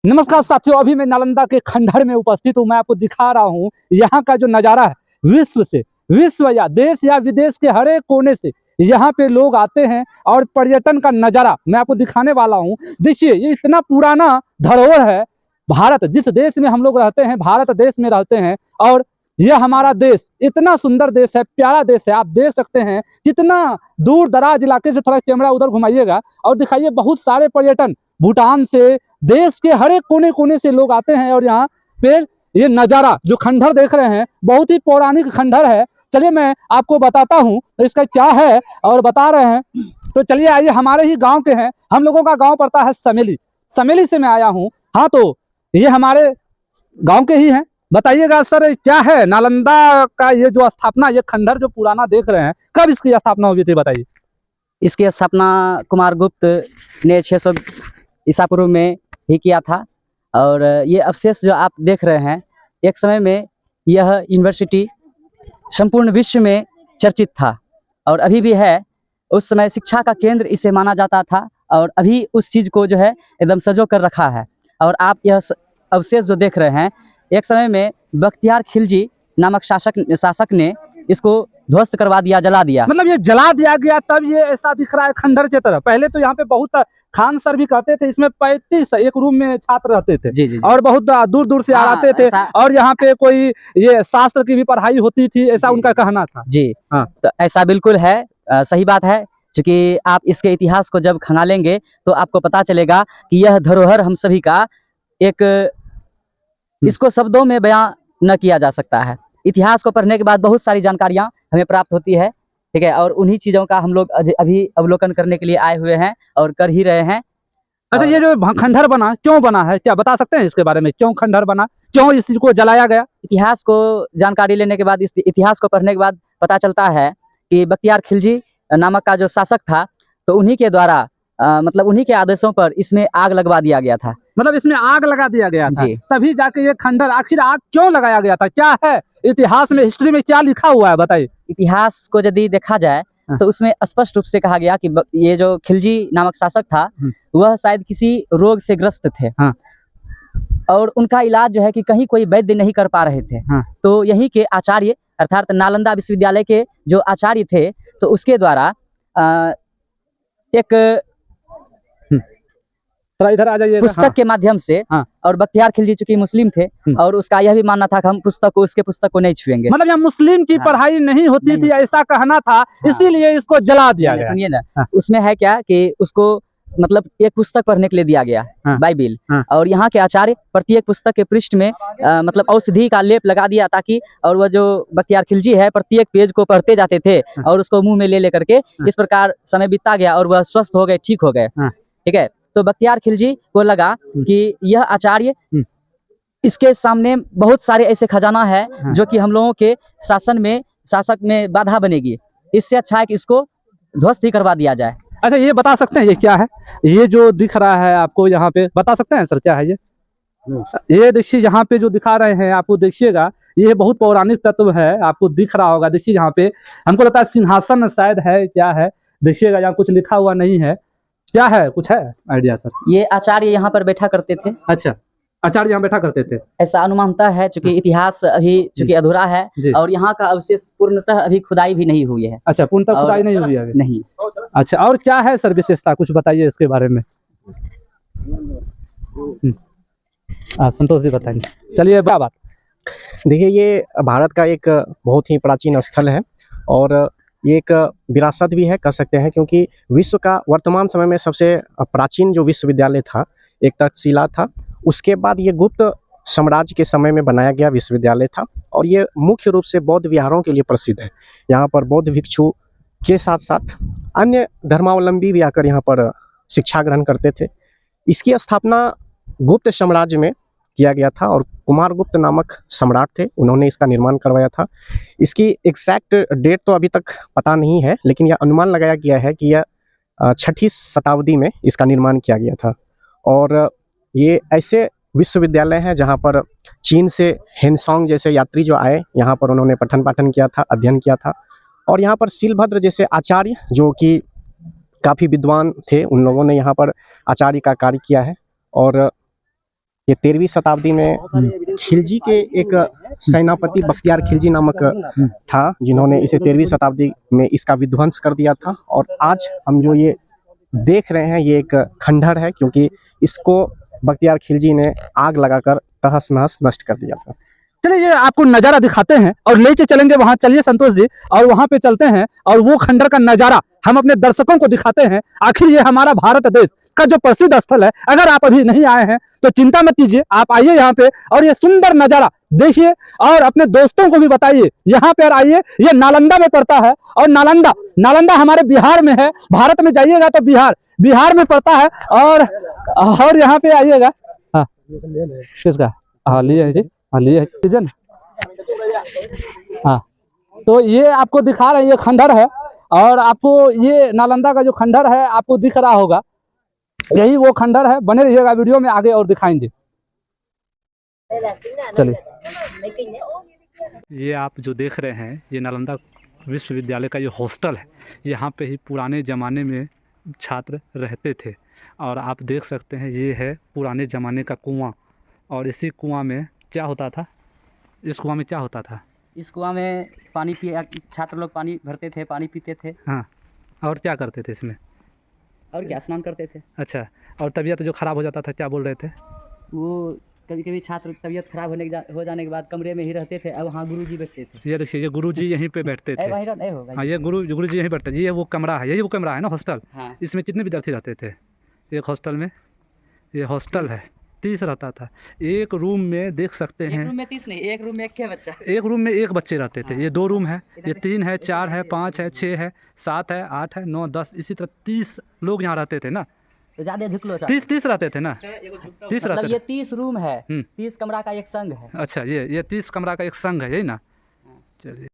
नमस्कार साथियों, अभी मैं नालंदा के खंडहर में उपस्थित हूँ। मैं आपको दिखा रहा हूँ यहाँ का जो नज़ारा है। विश्व या देश या विदेश के हर एक कोने से यहाँ पे लोग आते हैं और पर्यटन का नज़ारा मैं आपको दिखाने वाला हूँ। देखिए, ये इतना पुराना धरोहर है। भारत जिस देश में हम लोग रहते हैं, भारत देश में रहते हैं, और ये हमारा देश इतना सुंदर देश है, प्यारा देश है। आप देख सकते हैं कितना दूर दराज इलाके से, थोड़ा कैमरा उधर घुमाइएगा और दिखाइए, बहुत सारे पर्यटन भूटान से, देश के हर एक कोने कोने से लोग आते हैं। और यहाँ पे ये नज़ारा जो खंडहर देख रहे हैं, बहुत ही पौराणिक खंडहर है। चलिए मैं आपको बताता हूँ इसका क्या है और बता रहे हैं। तो चलिए आइए, हमारे ही गांव के हैं। हम लोगों का गांव पड़ता है समेली। समेली से मैं आया हूँ। हाँ, तो ये हमारे गांव के ही हैं। बताइएगा सर, क्या है नालंदा का ये जो स्थापना, ये खंडहर जो पुराना देख रहे हैं, कब इसकी स्थापना हुई थी, बताइए। इसकी स्थापना कुमार गुप्त ने 600 ईसा पूर्व में ही किया था। और ये अवशेष जो आप देख रहे हैं, एक समय में यह यूनिवर्सिटी संपूर्ण विश्व में चर्चित था और अभी भी है। उस समय शिक्षा का केंद्र इसे माना जाता था और अभी उस चीज़ को जो है एकदम सजो कर रखा है। और आप यह अवशेष जो देख रहे हैं, एक समय में बख्तियार खिलजी नामक शासक ने इसको ध्वस्त करवा दिया, जला दिया। मतलब ये जला दिया गया, तब ये ऐसा दिख रहा है खंडहर की तरह। पहले तो यहाँ पे बहुत, खान सर भी कहते थे, इसमें 35 एक रूम में छात्र रहते थे। जी। और बहुत दूर दूर से आते थे। और यहाँ पे कोई ये शास्त्र की भी पढ़ाई होती थी, ऐसा उनका कहना था। जी हाँ, तो ऐसा बिल्कुल है। सही बात है। क्योंकि आप इसके इतिहास को जब खंगालेंगे तो आपको पता चलेगा कि यह धरोहर हम सभी का एक, इसको शब्दों में बयां न किया जा सकता है। इतिहास को पढ़ने के बाद बहुत सारी जानकारियां हमें प्राप्त होती है, ठीक है। और उन्हीं चीज़ों का हम लोग अभी अवलोकन करने के लिए आए हुए हैं और कर ही रहे हैं। अच्छा, ये जो खंडहर बना, क्यों बना है, क्या बता सकते हैं इसके बारे में? क्यों खंडहर बना, क्यों इस चीज को जलाया गया? इतिहास को जानकारी लेने के बाद, इस इतिहास को पढ़ने के बाद पता चलता है कि बख्तियार खिलजी नामक का जो शासक था, तो उन्हीं के द्वारा मतलब उन्हीं के आदेशों पर इसमें आग लगवा दिया गया था। मतलब इसमें आग लगा दिया गया था, जी। तभी जाके ये खंडहर, आखिर आग क्यों लगाया गया था, क्या है इतिहास में, हिस्ट्री में क्या लिखा हुआ है, बताइए। इतिहास को यदि देखा जाए तो उसमें स्पष्ट रूप से कहा गया कि ये जो खिलजी नामक शासक था, वह शायद किसी रोग से ग्रस्त थे। हाँ। और उनका इलाज जो है कि कहीं कोई वैद्य नहीं कर पा रहे थे। हाँ। तो यहीं के आचार्य, अर्थात नालंदा विश्वविद्यालय के जो आचार्य थे, तो उसके द्वारा एक इधर आ जाइए, पुस्तक के माध्यम से। हाँ। और बख्तियार खिलजी चूंकि मुस्लिम थे और उसका यह भी मानना था कि हम उसके पुस्तक को नहीं छुएंगे। मतलब यहाँ मुस्लिम की पढ़ाई नहीं होती थी, ऐसा कहना था, इसीलिए इसको जला दिया गया। सुनिए ना, उसमें है क्या कि उसको मतलब एक पुस्तक पढ़ने के लिए दिया गया, बाइबिल। और यहाँ के आचार्य प्रत्येक पुस्तक के पृष्ठ में मतलब औषधि का लेप लगा दिया, ताकि, और वह जो बख्तियार खिलजी है, प्रत्येक पेज को पढ़ते जाते थे और उसको मुंह में ले लेकर के इस प्रकार समय बीतता गया और वह स्वस्थ हो गए, ठीक हो गए, ठीक है। तो बख्तियार खिलजी को लगा कि यह आचार्य, इसके सामने बहुत सारे ऐसे खजाना है जो कि हम लोगों के शासक में बाधा बनेगी, इससे अच्छा है कि इसको ध्वस्त ही करवा दिया जाए। अच्छा, ये बता सकते हैं ये क्या है, ये जो दिख रहा है आपको यहाँ पे, बता सकते हैं सर क्या है ये देखिए यहाँ पे जो दिखा रहे हैं आपको, देखिएगा, ये बहुत पौराणिक तत्व है, आपको दिख रहा होगा। देखिए यहाँ पे हमको लगता है सिंहासन शायद है, क्या है, देखिएगा, यहाँ कुछ लिखा हुआ नहीं है, क्या है, कुछ है आइडिया सर? ये आचार्य यहाँ पर बैठा करते थे। अच्छा, आचार्य यहाँ बैठा करते थे, ऐसा अनुमानता है, चूंकि इतिहास अभी चूंकि अधूरा है और यहाँ का अवशेष पूर्णतः अभी खुदाई भी नहीं हुई है। अच्छा, पूर्णतः खुदाई नहीं हुई है अभी? नहीं। अच्छा, और क्या है सर विशेषता, कुछ बताइए इसके बारे में। संतोष जी बताएंगे। चलिए, बात देखिए, ये भारत का एक बहुत ही प्राचीन स्थल है और ये एक विरासत भी है, कह सकते हैं, क्योंकि विश्व का वर्तमान समय में सबसे प्राचीन जो विश्वविद्यालय था, एक तक्षशिला था। उसके बाद ये गुप्त साम्राज्य के समय में बनाया गया विश्वविद्यालय था और ये मुख्य रूप से बौद्ध विहारों के लिए प्रसिद्ध है। यहाँ पर बौद्ध भिक्षु के साथ साथ अन्य धर्मावलंबी भी आकर यहाँ पर शिक्षा ग्रहण करते थे। इसकी स्थापना गुप्त साम्राज्य में किया गया था और कुमार गुप्त नामक सम्राट थे, उन्होंने इसका निर्माण करवाया था। इसकी एग्जैक्ट डेट तो अभी तक पता नहीं है, लेकिन यह अनुमान लगाया गया है कि यह 6ठी शताब्दी में इसका निर्माण किया गया था। और ये ऐसे विश्वविद्यालय हैं जहाँ पर चीन से हेनसोंग जैसे यात्री जो आए, यहाँ पर उन्होंने पठन पाठन किया था, अध्ययन किया था। और यहाँ पर शीलभद्र जैसे आचार्य, जो कि काफ़ी विद्वान थे, उन लोगों ने यहाँ पर आचार्य का कार्य किया है। और ये 13वीं शताब्दी में खिलजी के एक सेनापति बख्तियार खिलजी नामक था, जिन्होंने इसे 13वीं शताब्दी में इसका विध्वंस कर दिया था। और आज हम जो ये देख रहे हैं ये एक खंडहर है, क्योंकि इसको बख्तियार खिलजी ने आग लगाकर तहस नहस नष्ट कर दिया था। चलिए ये आपको नज़ारा दिखाते हैं और लेके चलेंगे वहाँ। चलिए संतोष जी, और वहाँ पे चलते हैं और वो खंडहर का नज़ारा हम अपने दर्शकों को दिखाते हैं। आखिर ये हमारा भारत देश का जो प्रसिद्ध स्थल है, अगर आप अभी नहीं आए हैं तो चिंता मत कीजिए, आप आइए यहाँ पे और ये सुंदर नज़ारा देखिए और अपने दोस्तों को भी बताइए। यहाँ पर आइए, ये नालंदा में पड़ता है और नालंदा हमारे बिहार में है। भारत में जाइएगा तो बिहार में पड़ता है। और यहाँ पे आइएगा, हाँ किसका, हाँ लीजिए जी, हाँ लीजिए सीजन, हाँ। तो ये आपको दिखा रहे हैं, ये खंडहर है और आपको ये नालंदा का जो खंडहर है आपको दिख रहा होगा, यही वो खंडहर है। बने रहिएगा वीडियो में, आगे और दिखाएंगे। चलिए, ये आप जो देख रहे हैं ये नालंदा विश्वविद्यालय का ये हॉस्टल है। यहाँ पे ही पुराने ज़माने में छात्र रहते थे और आप देख सकते हैं ये है पुराने ज़माने का कुआं। और इसी कुआं में क्या होता था, इस कुआं में क्या होता था? इस कुआं में पानी पिया, छात्र लोग पानी भरते थे, पानी पीते थे। हाँ, और क्या करते थे इसमें? और क्या, स्नान करते थे। अच्छा, और तबीयत जो ख़राब हो जाता था क्या बोल रहे थे? वो कभी कभी छात्र तबीयत खराब हो जाने के बाद कमरे में ही रहते थे। अब वहाँ गुरुजी बैठते थे। ये देखिए, ये गुरुजी यहीं पे बैठते थे। हाँ, ये गुरुजी यहीं बैठते थे। ये वो कमरा है, यही वो कमरा है ना हॉस्टल। हाँ। इसमें कितने विद्यार्थी रहते थे एक हॉस्टल में? ये हॉस्टल है, 30 रहता था। एक रूम में देख सकते हैं, एक रूम में 30 नहीं, एक रूम में एक बच्चा, एक रूम में एक बच्चे रहते थे। ये 2 रूम है, ये 3 है, 4 है, 5 है, 6 है, 7 है, 8 है, 9, 10, इसी तरह 30 लोग यहाँ रहते थे ना। तो ज्यादा झुकलो 30 रहते थे ना, 30 मतलब रहते ये थे। 30 रूम है, 30 कमरा का एक संघ है। अच्छा, ये 30 कमरा का एक संघ है, यही ना। चलिए।